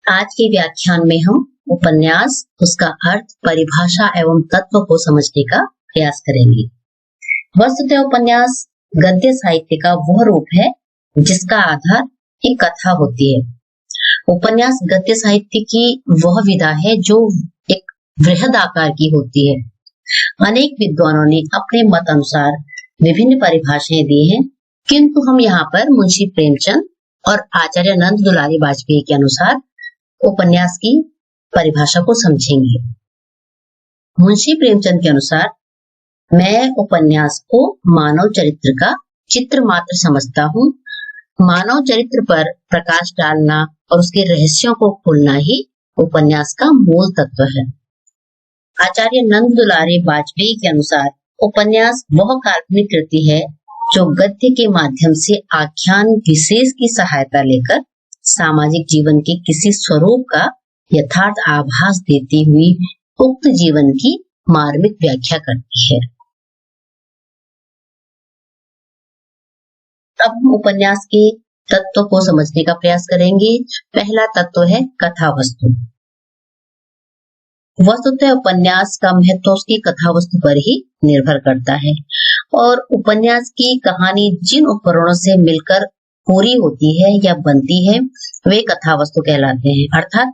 आज के व्याख्यान में हम उपन्यास, उसका अर्थ, परिभाषा एवं तत्व को समझने का प्रयास करेंगे। वस्तुतः उपन्यास गद्य साहित्य का वह रूप है जिसका आधार एक कथा होती है। उपन्यास गद्य साहित्य की वह विधा है जो एक वृहद आकार की होती है। अनेक विद्वानों ने अपने मत अनुसार विभिन्न परिभाषाएं दी हैं, किंतु हम यहाँ पर मुंशी प्रेमचंद और आचार्य नंद दुलारी वाजपेयी के अनुसार उपन्यास की परिभाषा को समझेंगे। मुंशी प्रेमचंद के अनुसार, मैं उपन्यास को मानव चरित्र का चित्र मात्र समझता हूँ। मानव चरित्र पर प्रकाश डालना और उसके रहस्यों को खोलना ही उपन्यास का मूल तत्व है। आचार्य नंद दुलारी वाजपेयी के अनुसार, उपन्यास वह काल्पनिक कृति है जो गद्य के माध्यम से आख्यान विशेष की सहायता लेकर सामाजिक जीवन के किसी स्वरूप का यथार्थ आभास देती हुई उक्त जीवन की मार्मिक व्याख्या करती है। अब हम उपन्यास के तत्व को समझने का प्रयास करेंगे। पहला तत्व है कथा वस्तु। वस्तुतः उपन्यास का महत्व उसकी कथा वस्तु पर ही निर्भर करता है और उपन्यास की कहानी जिन उपकरणों से मिलकर पूरी होती है या बनती है वे कथा वस्तु कहलाते हैं। अर्थात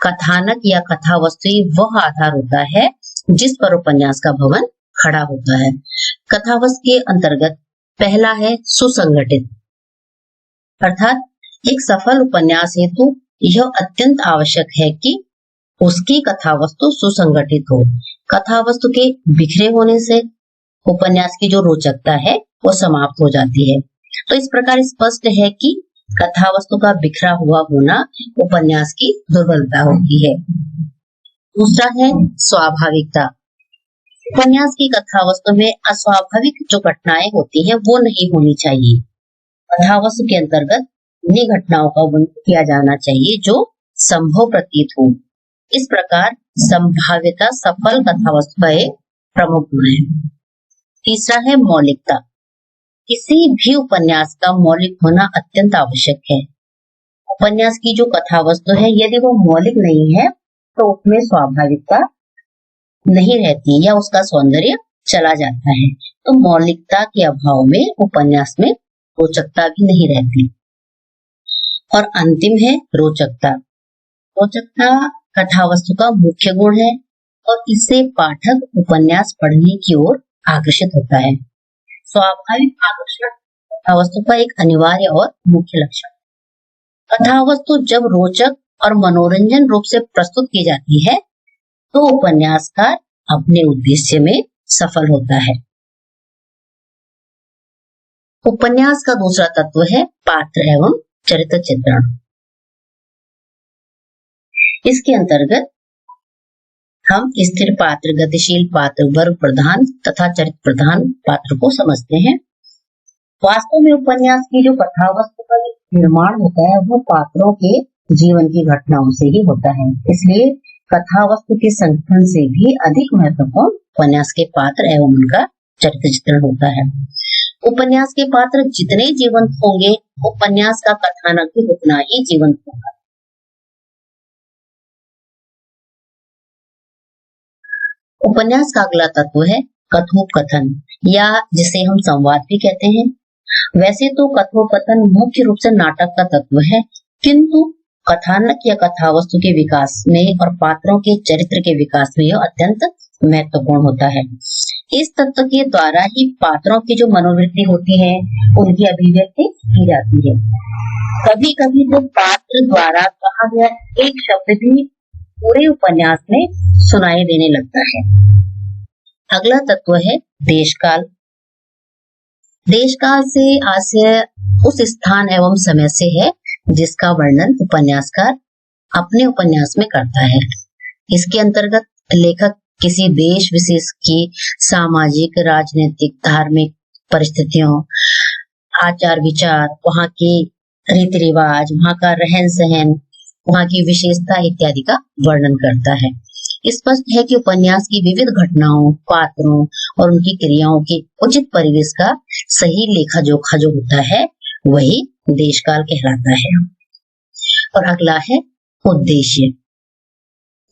कथानक या कथा वस्तु ही वह आधार होता है जिस पर उपन्यास का भवन खड़ा होता है। कथा वस्तु के अंतर्गत पहला है सुसंगठित। अर्थात एक सफल उपन्यास हेतु यह अत्यंत आवश्यक है कि उसकी कथा वस्तु सुसंगठित हो। कथा वस्तु के बिखरे होने से उपन्यास की जो रोचकता है वो समाप्त हो जाती है। तो इस प्रकार स्पष्ट है कि कथा वस्तु का बिखरा हुआ होना उपन्यास की दुर्बलता होती है। दूसरा है स्वाभाविकता। उपन्यास की कथा वस्तु में अस्वाभाविक जो घटनाएं होती हैं वो नहीं होनी चाहिए। कथा वस्तु के अंतर्गत उन्हीं घटनाओं का वर्णन किया जाना चाहिए जो संभव प्रतीत हो। इस प्रकार संभाव्यता सफल कथा वस्तु का एक प्रमुख गुण है। तीसरा है मौलिकता। किसी भी उपन्यास का मौलिक होना अत्यंत आवश्यक है। उपन्यास की जो कथा वस्तु है यदि वो मौलिक नहीं है तो उसमें स्वाभाविकता नहीं रहती या उसका सौंदर्य चला जाता है। तो मौलिकता के अभाव में उपन्यास में रोचकता भी नहीं रहती। और अंतिम है रोचकता। रोचकता कथा वस्तु का मुख्य गुण है और इससे पाठक उपन्यास पढ़ने की ओर आकर्षित होता है। स्वाभाविक आकर्षण कथा वस्तु का एक अनिवार्य और मुख्य लक्षण। कथा वस्तु जब रोचक और मनोरंजन रूप से प्रस्तुत की जाती है तो उपन्यासकार अपने उद्देश्य में सफल होता है। उपन्यास का दूसरा तत्व है पात्र एवं चरित्र चित्रण। इसके अंतर्गत हम स्थिर पात्र, गतिशील पात्र, वर्ग प्रधान तथा चरित्र प्रधान पात्र को समझते हैं। वास्तव में उपन्यास की जो कथा वस्तु का निर्माण होता है वो पात्रों के जीवन की घटनाओं से ही होता है। इसलिए कथा वस्तु के संगठन से भी अधिक महत्वपूर्ण उपन्यास के पात्र एवं उनका चरित्र चित्रण होता है। उपन्यास के पात्र जितने जीवंत होंगे उपन्यास का कथानक भी उतना ही जीवंत होगा। उपन्यास का अगला तत्व है कथोपकथन या जिसे हम संवाद भी कहते हैं। वैसे तो कथोपकथन मुख्य रूप से नाटक का तत्व है, किंतु कथानक या कथा वस्तु के विकास में और पात्रों के चरित्र के विकास में यह अत्यंत महत्वपूर्ण होता है। इस तत्व के द्वारा ही पात्रों की जो मनोवृत्ति होती है उनकी अभिव्यक्ति की जाती है। कभी कभी तो पात्र द्वारा कहा गया एक शब्द भी पूरे उपन्यास में सुनाई देने लगता है। अगला तत्व है देशकाल। देशकाल से आशय उस स्थान एवं समय से है जिसका वर्णन उपन्यासकार अपने उपन्यास में करता है। इसके अंतर्गत लेखक किसी देश विशेष की सामाजिक, राजनीतिक, धार्मिक परिस्थितियों, आचार विचार, वहाँ के रीति रिवाज, वहाँ का रहन सहन, वहाँ की विशेषता इत्यादि का वर्णन करता है। स्पष्ट है कि उपन्यास की विविध घटनाओं, पात्रों और उनकी क्रियाओं के उचित परिवेश का सही लेखा जोखा जो होता है वही देशकाल कहलाता है। और अगला है उद्देश्य।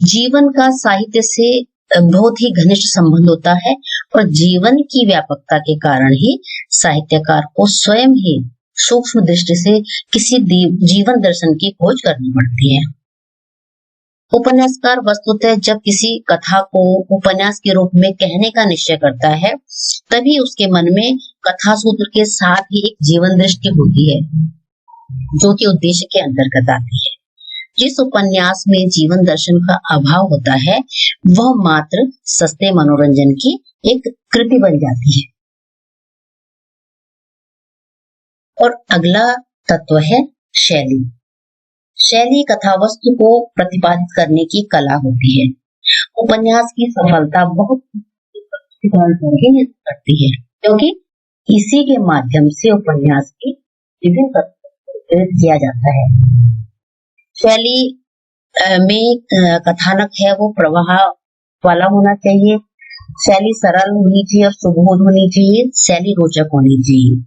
जीवन का साहित्य से बहुत ही घनिष्ठ संबंध होता है और जीवन की व्यापकता के कारण ही साहित्यकार को स्वयं ही सूक्ष्म दृष्टि से किसी जीवन दर्शन की खोज करनी पड़ती है। उपन्यासकार वस्तुतः जब किसी कथा को उपन्यास के रूप में कहने का निश्चय करता है, तभी उसके मन में कथा सूत्र के साथ ही एक जीवन दृष्टि होती है, जो कि उद्देश्य के अंतर्गत आती है। जिस उपन्यास में जीवन दर्शन का अभाव होता है, वह मात्र सस्ते मनोरंजन की एक कृति बन जाती है। और अगला तत्व है शैली। शैली कथावस्तु को प्रतिपादित करने की कला होती है। उपन्यास की सफलता बहुत पर ही निर्भर करती है, क्योंकि इसी के माध्यम से उपन्यास की विभिन्न तत्वों को किया जाता है। शैली में कथानक है वो प्रवाह वाला होना चाहिए, शैली सरल होनी चाहिए और सुबोध होनी चाहिए, शैली रोचक होनी चाहिए।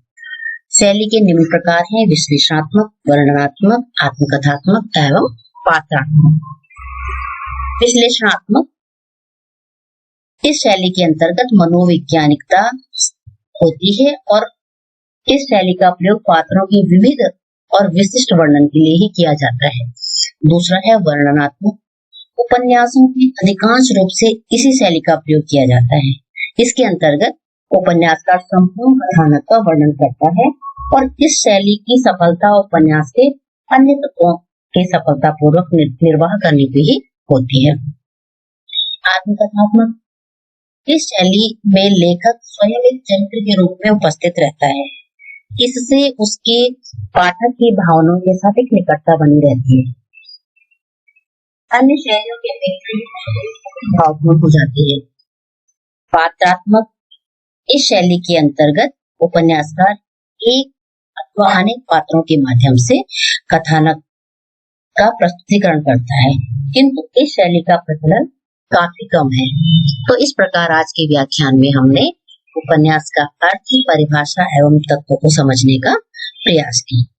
शैली के निम्न प्रकार हैं: विश्लेषणात्मक, वर्णनात्मक, आत्मकथात्मक एवं पात्रात्मक। विश्लेषणात्मक, इस शैली के अंतर्गत मनोवैज्ञानिकता होती है और इस शैली का प्रयोग पात्रों की विविध और विशिष्ट वर्णन के लिए ही किया जाता है। दूसरा है वर्णनात्मक। उपन्यासों के अधिकांश रूप से इसी शैली का प्रयोग किया जाता है। इसके अंतर्गत उपन्यासकार संपूर्ण कथानक का वर्णन करता है और इस शैली की सफलता उपन्यास के अन्य तत्वों के सफलतापूर्वक निर्वाह करने की ही होती है। आत्मकथात्मक, इस शैली में लेखक स्वयं एक चरित्र के रूप में उपस्थित रहता है। इससे उसके पाठक की भावनाओं के साथ एक निकटता बनी रहती है। अन्य शैलियों के अपेक्षा भावनात्मक हो जाती है। पात्रात्मक, इस शैली के अंतर्गत उपन्यासकार एक अथवा अनेक पात्रों के माध्यम से कथानक का प्रस्तुतिकरण करता है, किंतु इस शैली का प्रचलन काफी कम है। तो इस प्रकार आज के व्याख्यान में हमने उपन्यास का अर्थ, परिभाषा एवं तत्वों को समझने का प्रयास किया।